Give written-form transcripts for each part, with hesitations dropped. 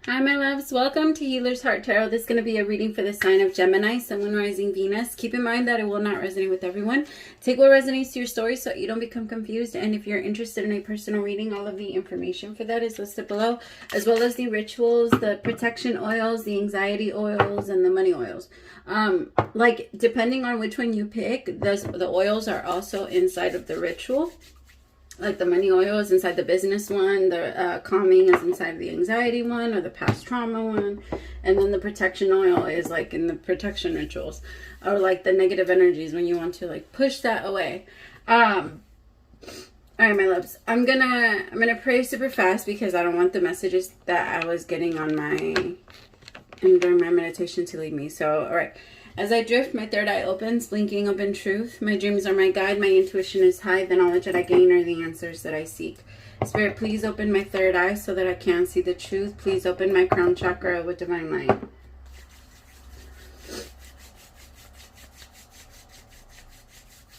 Hi, my loves. Welcome to Healer's Heart Tarot. This is going to be a reading for the sign of Gemini, Sun, Moon, Rising, Venus. Keep in mind that it will not resonate with everyone. Take what resonates to your story so you don't become confused. And if you're interested in a personal reading, all of the information for that is listed below, as well as the rituals, the protection oils, the anxiety oils, and the money oils. Like, depending on which one you pick, the oils are also inside of the ritual. Like the money oil is inside the business one, the calming is inside the anxiety one, or the past trauma one, and then the protection oil is like in the protection rituals, or like the negative energies when you want to like push that away. All right, my loves, I'm gonna pray super fast because I don't want the messages that I was getting on during my meditation to leave me. So, all right. As I drift, my third eye opens, blinking up in truth. My dreams are my guide. My intuition is high. The knowledge that I gain are the answers that I seek. Spirit, please open my third eye so that I can see the truth. Please open my crown chakra with divine light.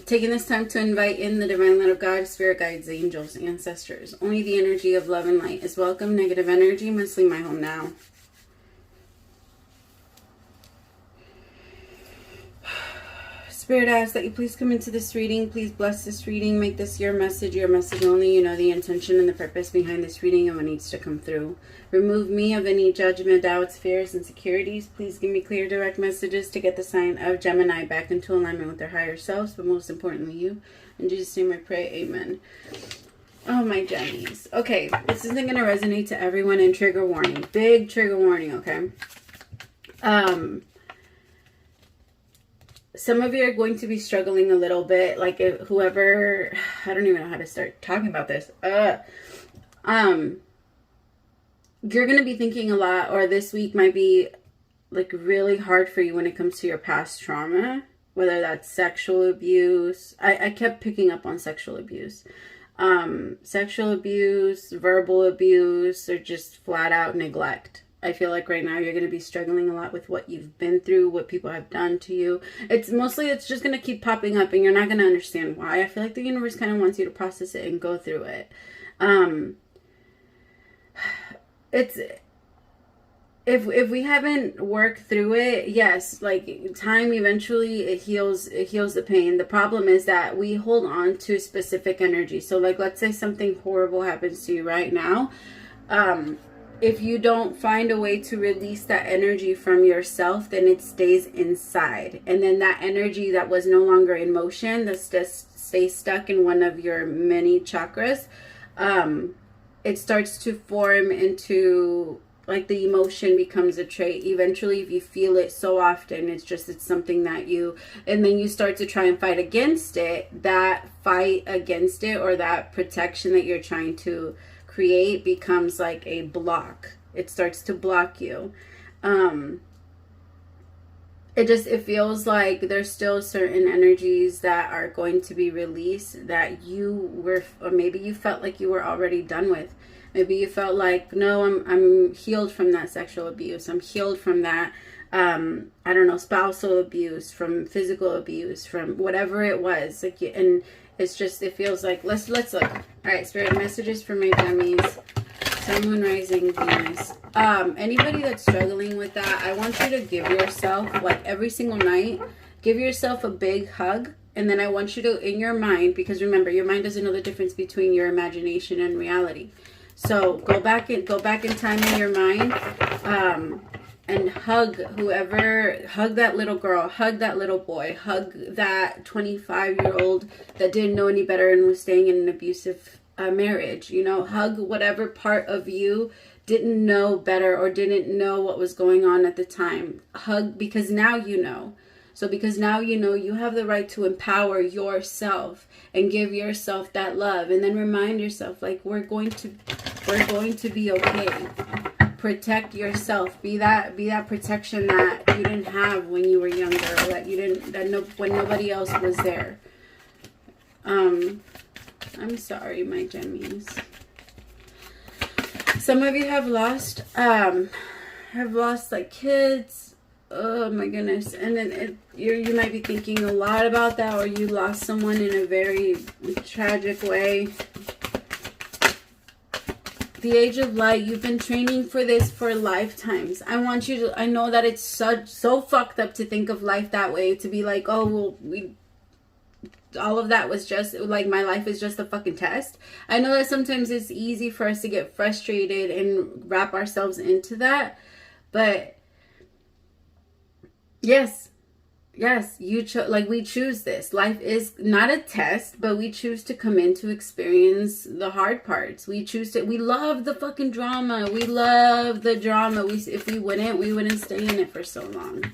Taking this time to invite in the divine light of God, spirit guides, angels, ancestors. Only the energy of love and light is welcome. Negative energy must leave my home now. Spirit, I ask that you please come into this reading. Please bless this reading. Make this your message only. You know the intention and the purpose behind this reading and what needs to come through. Remove me of any judgment, doubts, fears, insecurities. Please give me clear, direct messages to get the sign of Gemini back into alignment with their higher selves, but most importantly, you. In Jesus' name I pray, amen. Oh, my Gemmies. Okay, this isn't going to resonate to everyone, and trigger warning. Big trigger warning, okay? Some of you are going to be struggling a little bit, like if whoever, I don't even know how to start talking about this. You're going to be thinking a lot, or this week might be like really hard for you when it comes to your past trauma, whether that's sexual abuse. I kept picking up on sexual abuse, verbal abuse, or just flat out neglect. I feel like right now you're going to be struggling a lot with what you've been through, what people have done to you. It's just going to keep popping up and you're not going to understand why. I feel like the universe kind of wants you to process it and go through it. If we haven't worked through it, yes, like time eventually it heals the pain. The problem is that we hold on to specific energy. So like, let's say something horrible happens to you right now. If you don't find a way to release that energy from yourself, then it stays inside. And then that energy that was no longer in motion, that stays stuck in one of your many chakras, it starts to form into, like the emotion becomes a trait. Eventually, if you feel it so often, it's something that and then you start to try and fight against it. That fight against it, or that protection that you're trying to create, becomes like a block. It starts to block you. It feels like there's still certain energies that are going to be released that or maybe you felt like you were already done with. Maybe you felt like, no, I'm healed from that sexual abuse. I'm healed from that, I don't know, spousal abuse, from physical abuse, from whatever it was. Like, and it feels like, let's look. All right, spirit messages for my dummies. Sun, Moon, Rising, Venus. Anybody that's struggling with that, I want you to give yourself, like every single night, give yourself a big hug. And then I want you to, in your mind, because remember, your mind doesn't know the difference between your imagination and reality. So go back in time in your mind, and hug that little girl, hug that little boy, hug that 25-year-old that didn't know any better and was staying in an abusive marriage. Hug whatever part of you didn't know better or didn't know what was going on at the time. Hug, because now you know. So because now you know, you have the right to empower yourself and give yourself that love. And then remind yourself, like, we're going to be okay. Protect yourself. Be that protection that you didn't have when you were younger, or when nobody else was there. I'm sorry, my Gemmies. Some of you have lost like kids. Oh my goodness. And then you might be thinking a lot about that, or you lost someone in a very tragic way. The Age of Light, you've been training for this for lifetimes. I want you to, I know that it's so fucked up to think of life that way, to be like, oh, well, all of that was just, like, my life is just a fucking test. I know that sometimes it's easy for us to get frustrated and wrap ourselves into that, but yes, you like, we choose this. Life is not a test, but we choose to come in to experience the hard parts. We choose to, we love the fucking drama. We love the drama. If we wouldn't stay in it for so long.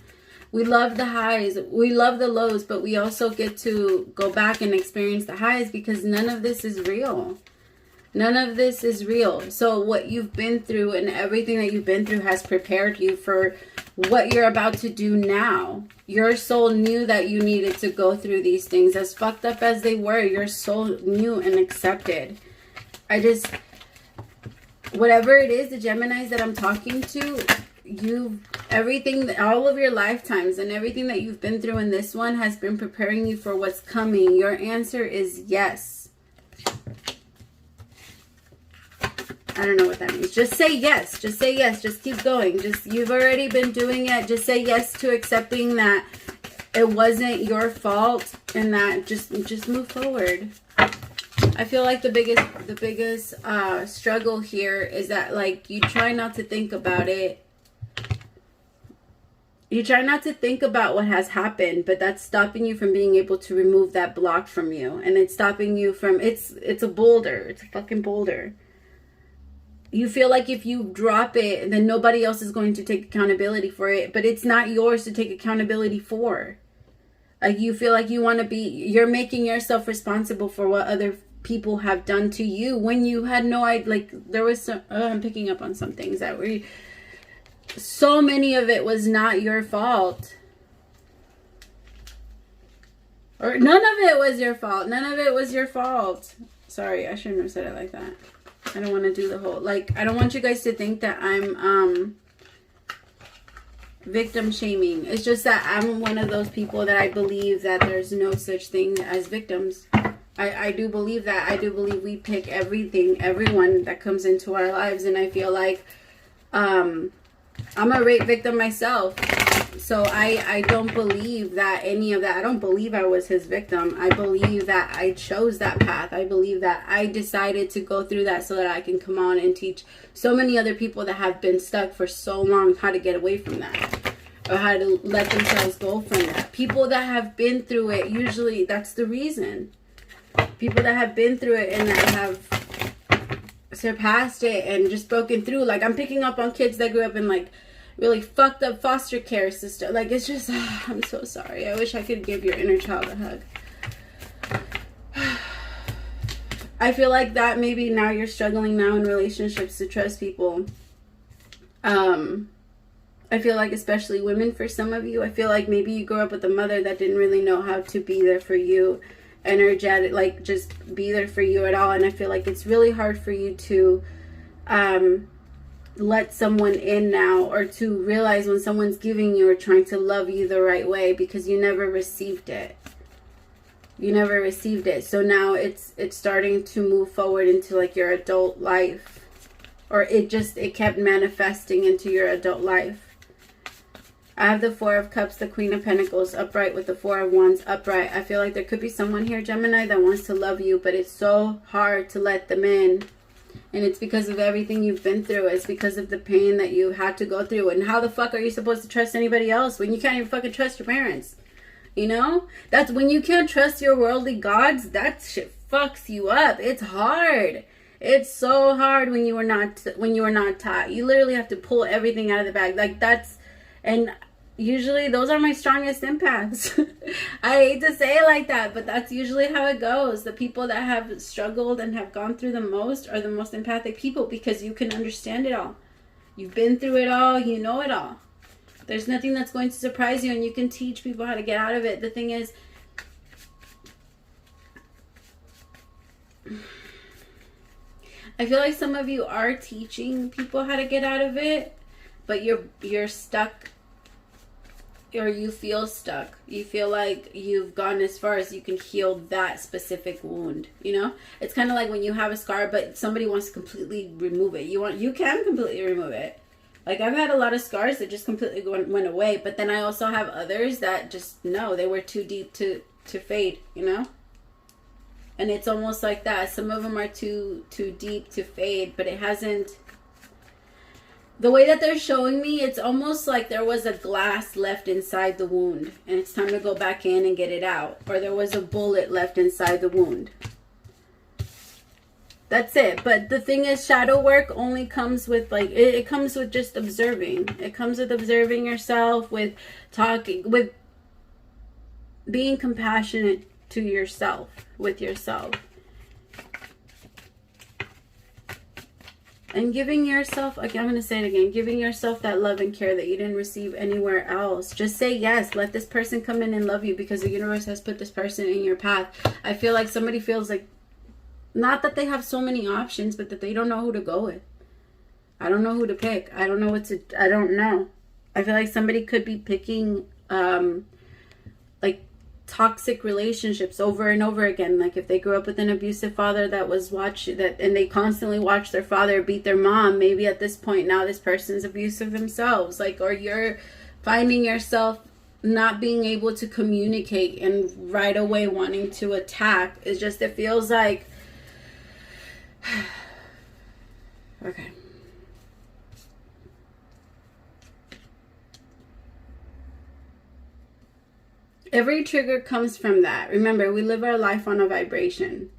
We love the highs, we love the lows, but we also get to go back and experience the highs, because none of this is real. None of this is real. So what you've been through and everything that you've been through has prepared you for what you're about to do now. Your soul knew that you needed to go through these things. As fucked up as they were, your soul knew and accepted. Whatever it is, the Geminis that I'm talking to, everything, all of your lifetimes and everything that you've been through in this one has been preparing you for what's coming. Your answer is yes. I don't know what that means. Just say yes. Just say yes. Just keep going. You've already been doing it. Just say yes to accepting that it wasn't your fault, and that just move forward. I feel like the biggest struggle here is that, like, you try not to think about it. You try not to think about what has happened, but that's stopping you from being able to remove that block from you. And it's stopping you from, it's a boulder. It's a fucking boulder. You feel like if you drop it, then nobody else is going to take accountability for it. But it's not yours to take accountability for. Like, you feel like you're making yourself responsible for what other people have done to you when you had no idea. Like, there was some, I'm picking up on some things that were, so many of it was not your fault. Or none of it was your fault. None of it was your fault. Sorry, I shouldn't have said it like that. I don't want to do the whole, like, I don't want you guys to think that I'm victim shaming. It's just that I'm one of those people that I believe that there's no such thing as victims. I do believe that. I do believe we pick everyone that comes into our lives, and I feel like I'm a rape victim myself. So I don't believe that any of that. I don't believe I was his victim. I believe that I chose that path. I believe that I decided to go through that so that I can come on and teach so many other people that have been stuck for so long how to get away from that, or how to let themselves go from that. People that have been through it, usually that's the reason. People that have been through it and that have surpassed it and just broken through. Like, I'm picking up on kids that grew up in, like, really fucked up foster care system. Like, it's just, I'm so sorry. I wish I could give your inner child a hug. I feel like that maybe now you're struggling now in relationships to trust people. I feel like especially women, for some of you, I feel like maybe you grew up with a mother that didn't really know how to be there for you, energetic, like just be there for you at all. And I feel like it's really hard for you to let someone in now, or to realize when someone's giving you or trying to love you the right way, because you never received it. You never received it. So now it's starting to move forward into, like, your adult life, or it kept manifesting into your adult life. I have the Four of Cups, the Queen of Pentacles upright with the Four of Wands upright. I feel like there could be someone here, Gemini, that wants to love you, but it's so hard to let them in. And it's because of everything you've been through. It's because of the pain that you had to go through. And how the fuck are you supposed to trust anybody else when you can't even fucking trust your parents? You know? That's when you can't trust your worldly gods. That shit fucks you up. It's hard. It's so hard when you were not taught. You literally have to pull everything out of the bag. Like, that's, and usually those are my strongest empaths. I hate to say it like that, but that's usually how it goes. The people that have struggled and have gone through the most are the most empathic people, because you can understand it all. You've been through it all. You know it all. There's nothing that's going to surprise you, and you can teach people how to get out of it. The thing is, I feel like some of you are teaching people how to get out of it, but you're stuck or you feel stuck. You feel like you've gone as far as you can heal that specific wound, you know? It's kind of like when you have a scar, but somebody wants to completely remove it. You can completely remove it. Like, I've had a lot of scars that just completely went away, but then I also have others that just, no, they were too deep to fade, you know? And it's almost like that. Some of them are too deep to fade, but it hasn't... The way that they're showing me, it's almost like there was a glass left inside the wound, and it's time to go back in and get it out. Or there was a bullet left inside the wound. That's it. But the thing is, shadow work only comes with, like, it comes with just observing. It comes with observing yourself, with talking, with being compassionate to yourself, with yourself. And giving yourself, like, I'm going to say it again, giving yourself that love and care that you didn't receive anywhere else. Just say yes. Let this person come in and love you, because the universe has put this person in your path. I feel like somebody feels like, not that they have so many options, but that they don't know who to go with. I don't know who to pick. I don't know what to, I don't know. I feel like somebody could be picking, like, toxic relationships over and over again. Like, if they grew up with an abusive father that was and they constantly watched their father beat their mom, maybe at this point now this person's abusive themselves. Like, or you're finding yourself not being able to communicate and right away wanting to attack. It's just, it feels like okay. Every trigger comes from that. Remember, we live our life on a vibration,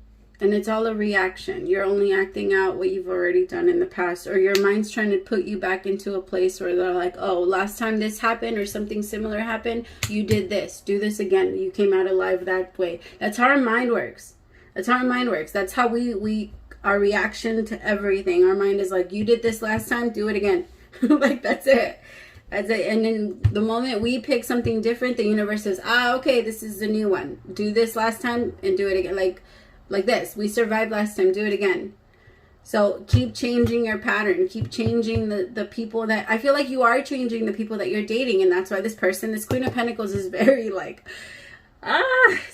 and it's all a reaction. You're only acting out what you've already done in the past, or your mind's trying to put you back into a place where they're like, oh, last time this happened or something similar happened, you did this, do this again, you came out alive that way. That's how our mind works. That's how our mind works. That's how our reaction to everything. Our mind is like, you did this last time, do it again. Like, that's it. That's it. And then the moment we pick something different, the universe says, okay, this is the new one. Do this last time and do it again. Like this. We survived last time, do it again. So keep changing your pattern. Keep changing the people that... I feel like you are changing the people that you're dating. And that's why this person, this Queen of Pentacles, is very like...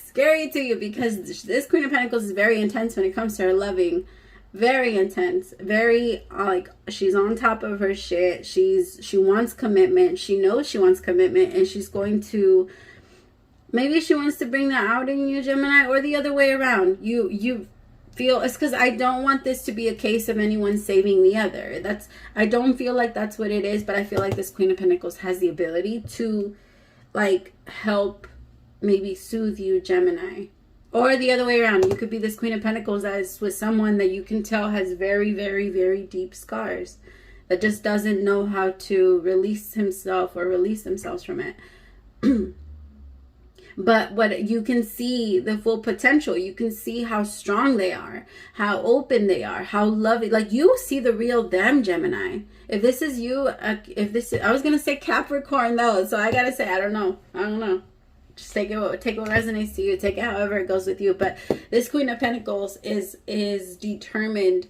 scary to you, because this Queen of Pentacles is very intense when it comes to her loving. Very intense. Very, like, she's on top of her shit. She wants commitment. She knows she wants commitment, and she's going to... Maybe she wants to bring that out in you, Gemini, or the other way around. You feel... It's because I don't want this to be a case of anyone saving the other. I don't feel like that's what it is, but I feel like this Queen of Pentacles has the ability to, like, help... maybe soothe you, Gemini. Or the other way around. You could be this Queen of Pentacles as with someone that you can tell has very, very, very deep scars. That just doesn't know how to release himself or release themselves from it. But what you can see the full potential. You can see how strong they are. How open they are. How loving. Like, you see the real them, Gemini. If this is you, I was going to say Capricorn though. So I got to say, I don't know. Just take what resonates to you. Take it however it goes with you. But this Queen of Pentacles is determined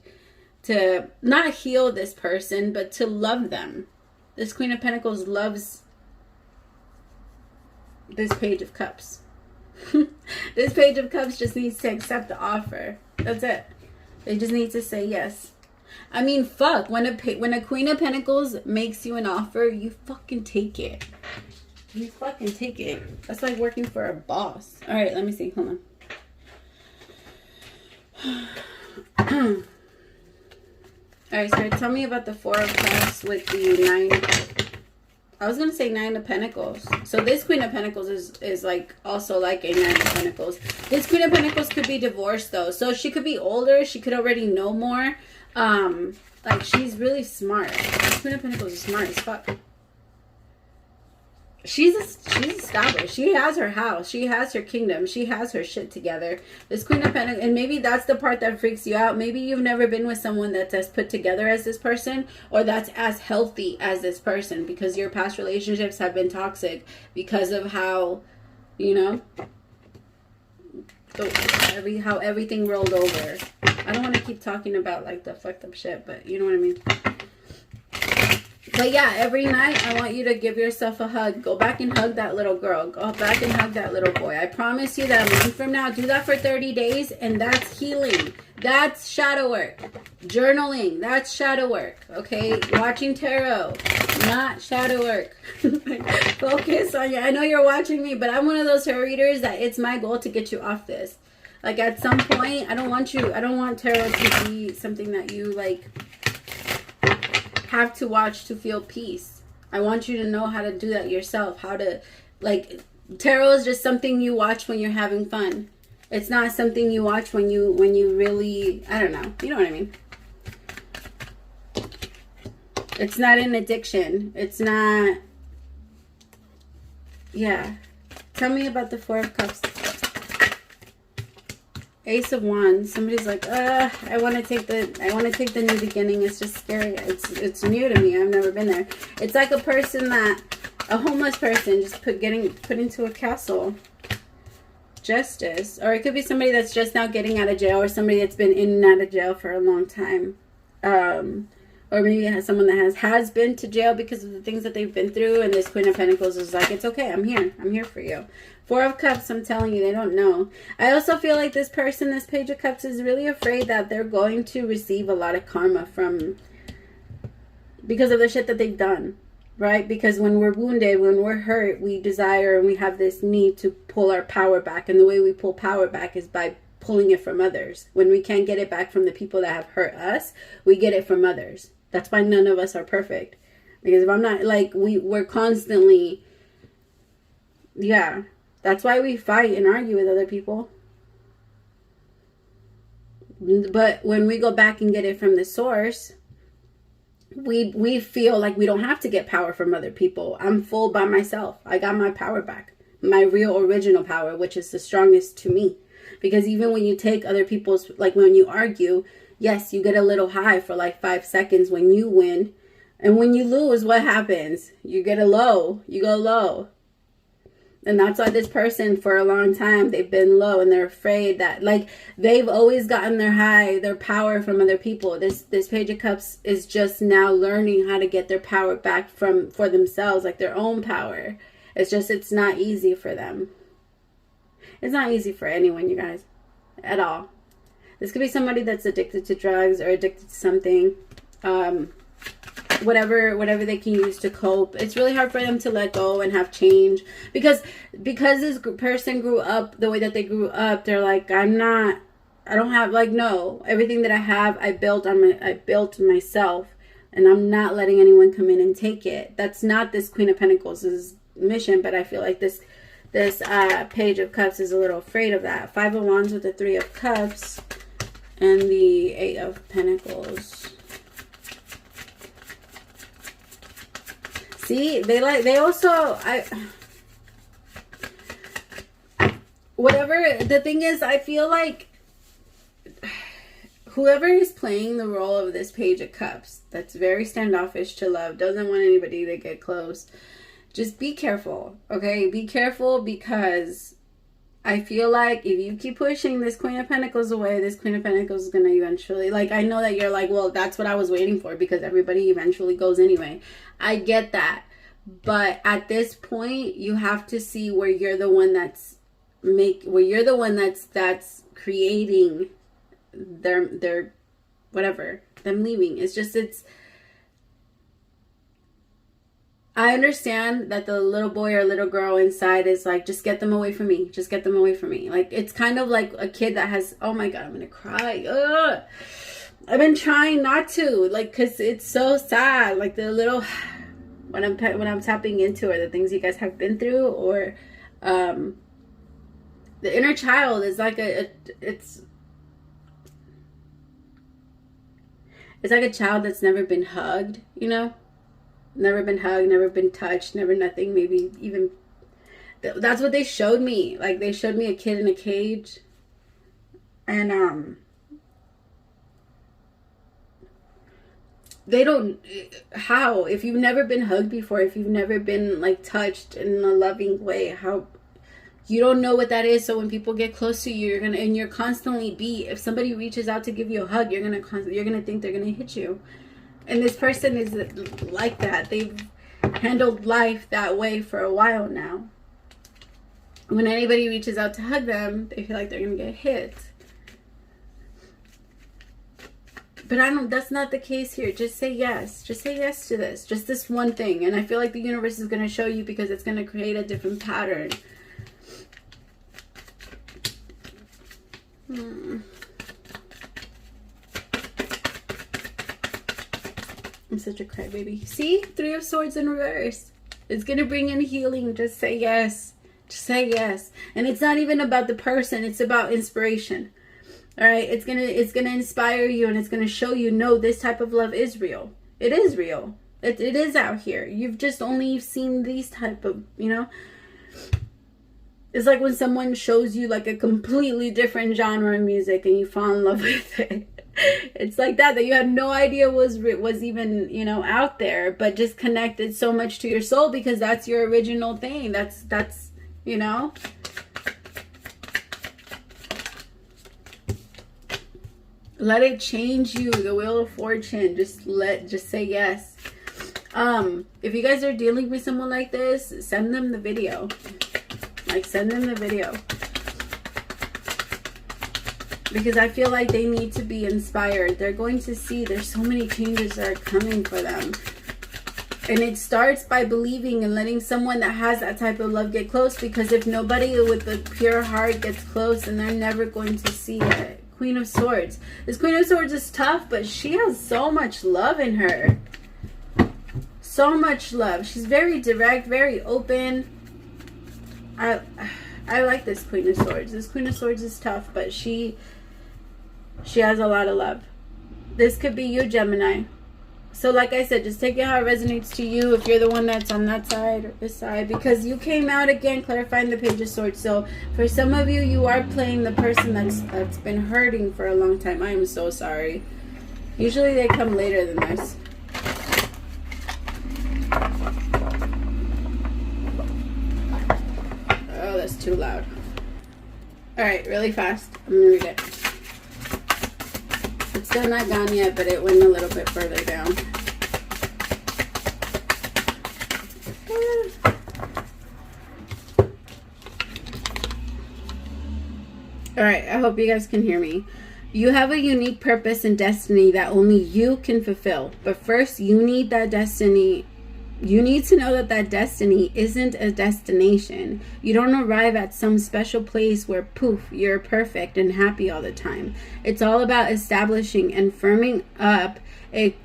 to not heal this person, but to love them. This Queen of Pentacles loves this Page of Cups. This Page of Cups just needs to accept the offer. That's it. They just need to say yes. I mean, fuck. When a Queen of Pentacles makes you an offer, you fucking take it. You fucking take it. That's like working for a boss. All right, let me see. Hold on. All right, so tell me about the Four of Cups with the I was going to say Nine of Pentacles. So this Queen of Pentacles is like also like a Nine of Pentacles. This Queen of Pentacles could be divorced though. So she could be older. She could already know more. Like, she's really smart. This Queen of Pentacles is smart as fuck. She's established. She has her house. She has her kingdom. She has her shit together. This Queen of Pentacles, and maybe that's the part that freaks you out. Maybe you've never been with someone that's as put together as this person, or that's as healthy as this person, because your past relationships have been toxic because of how, you know, how everything rolled over. I don't want to keep talking about like the fucked up shit, but you know what I mean. But yeah, every night I want you to give yourself a hug. Go back and hug that little girl. Go back and hug that little boy. I promise you that a month from now, do that for 30 days and that's healing. That's shadow work. Journaling, that's shadow work. Okay? Watching tarot, not shadow work. Focus on you. I know you're watching me, but I'm one of those tarot readers that it's my goal to get you off this. Like at some point, I don't want tarot to be something that you like have to watch to feel peace. I want you to know how to do that yourself. How to, like, tarot is just something you watch when you're having fun. It's not something you watch when you really, I don't know. You know what I mean? It's not an addiction. It's not, yeah. Tell me about the Four of Cups. Ace of Wands. Somebody's like, I want to take the new beginning. It's just scary. It's new to me. I've never been there. It's like a person a homeless person just getting put into a castle. Justice. Or it could be somebody that's just now getting out of jail, or somebody that's been in and out of jail for a long time. Or maybe it has someone that has been to jail because of the things that they've been through, and this Queen of Pentacles is like, it's okay, I'm here for you. Four of Cups, I'm telling you, they don't know. I also feel like this person, this Page of Cups, is really afraid that they're going to receive a lot of karma because of the shit that they've done, right? Because when we're wounded, when we're hurt, we desire and we have this need to pull our power back, and the way we pull power back is by pulling it from others. When we can't get it back from the people that have hurt us, we get it from others. That's why none of us are perfect. Because if I'm not, like, we're constantly, yeah. That's why we fight and argue with other people. But when we go back and get it from the source, we feel like we don't have to get power from other people. I'm full by myself. I got my power back. My real original power, which is the strongest to me. Because even when you take other people's, like when you argue, yes, you get a little high for like 5 seconds when you win. And when you lose, what happens? You get a low. You go low. And that's why this person, for a long time, they've been low, and they're afraid that, like, they've always gotten their high, their power from other people. This Page of Cups is just now learning how to get their power back for themselves, like their own power. It's just, it's not easy for them. It's not easy for anyone, you guys, at all. This could be somebody that's addicted to drugs or addicted to something. Whatever they can use to cope. It's really hard for them to let go and have change, because this person grew up the way that they grew up. They're like, I don't have, like, no, everything that I have, I built myself, and I'm not letting anyone come in and take it. That's not this Queen of Pentacles' mission, but I feel like this Page of Cups is a little afraid of that. Five of Wands with the Three of Cups and the Eight of Pentacles. See, they also, whatever, the thing is, I feel like whoever is playing the role of this Page of Cups, that's very standoffish to love, doesn't want anybody to get close, just be careful, okay? Be careful, because I feel like if you keep pushing this Queen of Pentacles away, this Queen of Pentacles is going to eventually, like, I know that you're like, well, that's what I was waiting for, because everybody eventually goes anyway. I get that. But at this point, you have to see where you're the one that's creating their whatever, them leaving. I understand that the little boy or little girl inside is like, just get them away from me. Just get them away from me. Like, it's kind of like a kid that has, oh my God, I'm going to cry. Ugh. I've been trying not to, like, because it's so sad. Like, the little, when I'm tapping into it, the things you guys have been through, or the inner child is like it's like a child that's never been hugged, you know? Never been hugged, never been touched, never nothing, maybe even, that's what they showed me. Like, they showed me a kid in a cage, and they don't, how, if you've never been hugged before, if you've never been, like, touched in a loving way, how, you don't know what that is. So when people get close to you, you're constantly if somebody reaches out to give you a hug, you're gonna think they're gonna hit you. And this person is like that. They've handled life that way for a while now. When anybody reaches out to hug them, they feel like they're going to get hit. But that's not the case here. Just say yes. Just say yes to this. Just this one thing. And I feel like the universe is going to show you, because it's going to create a different pattern. I'm such a crybaby. See? 3 of Swords in reverse. It's going to bring in healing. Just say yes. Just say yes. And it's not even about the person. It's about inspiration. All right? It's gonna inspire you, and it's going to show you, no, this type of love is real. It is real. It is out here. You've just only seen these type of, you know. It's like when someone shows you like a completely different genre of music and you fall in love with it. It's like that you had no idea was even, you know, out there, but just connected so much to your soul because that's your original thing. That's you know. Let it change you. The Wheel of Fortune. Just say yes. If you guys are dealing with someone like this, send them the video. Like, send them the video. Because I feel like they need to be inspired. They're going to see there's so many changes that are coming for them. And it starts by believing and letting someone that has that type of love get close. Because if nobody with a pure heart gets close, then they're never going to see it. Queen of Swords. This Queen of Swords is tough, but she has so much love in her. So much love. She's very direct, very open. I like this Queen of Swords. This Queen of Swords is tough, but she has a lot of love. This could be you, Gemini. So like I said, just take it how it resonates to you, if you're the one that's on that side or this side, because you came out again clarifying the Page of Swords. So for some of you, you are playing the person that's been hurting for a long time. I am so sorry. Usually they come later than this. Oh, that's too loud. Alright, really fast. I'm gonna read it. It's still not gone yet, but it went a little bit further down. Alright, I hope you guys can hear me. You have a unique purpose and destiny that only you can fulfill. But first, you need that destiny. You need to know that that destiny isn't a destination. You don't arrive at some special place where, poof, you're perfect and happy all the time. It's all about establishing and firming up a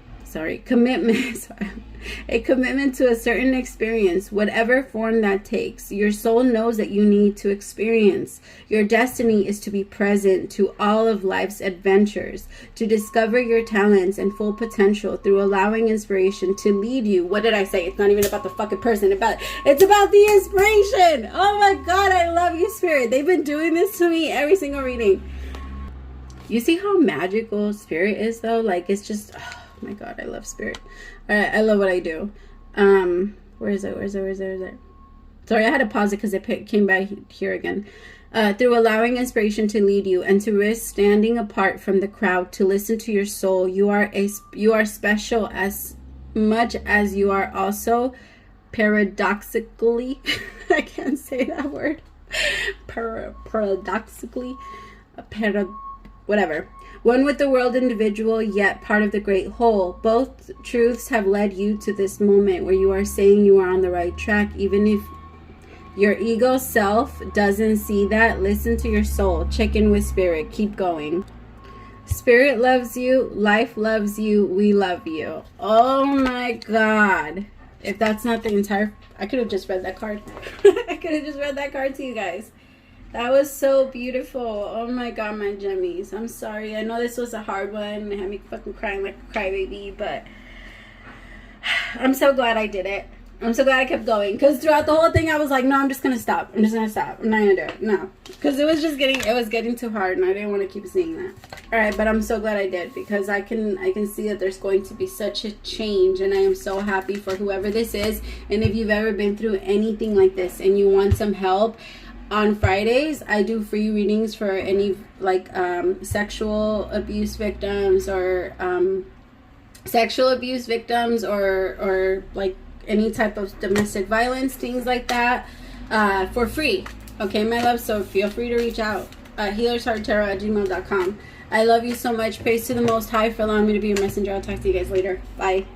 commitment to a certain experience, whatever form that takes. Your soul knows that you need to experience. Your destiny is to be present to all of life's adventures, to discover your talents and full potential through allowing inspiration to lead you. What did I say? It's not even about the fucking person. It's about the inspiration. Oh my God, I love you, Spirit. They've been doing this to me every single reading. You see how magical Spirit is, though? Like, it's just... Oh my God, I love Spirit. I love what I do. Where is it? Sorry, I had to pause it because it came by here again. Through allowing inspiration to lead you and to risk standing apart from the crowd to listen to your soul, you are special as much as you are also paradoxically, I can't say that word, paradoxically, whatever. One with the world individual, yet part of the great whole. Both truths have led you to this moment where you are saying you are on the right track. Even if your ego self doesn't see that, listen to your soul. Check in with Spirit. Keep going. Spirit loves you. Life loves you. We love you. Oh my God. If that's not the entire... I could have just read that card. I could have just read that card to you guys. That was so beautiful. Oh my God, my Gemmies. I'm sorry. I know this was a hard one. It had me fucking crying like a crybaby, but I'm so glad I did it. I'm so glad I kept going. Because throughout the whole thing, I was like, no, I'm just going to stop. I'm not going to do it. No. Because it was getting too hard, and I didn't want to keep seeing that. Alright, but I'm so glad I did, because I can see that there's going to be such a change, and I am so happy for whoever this is. And if you've ever been through anything like this and you want some help, on Fridays, I do free readings for any, like, sexual abuse victims or sexual abuse victims or like any type of domestic violence, things like that, for free. Okay, my love, so feel free to reach out at HealersHeartTarot@gmail.com. I love you so much. Praise to the Most High for allowing me to be your messenger. I'll talk to you guys later. Bye.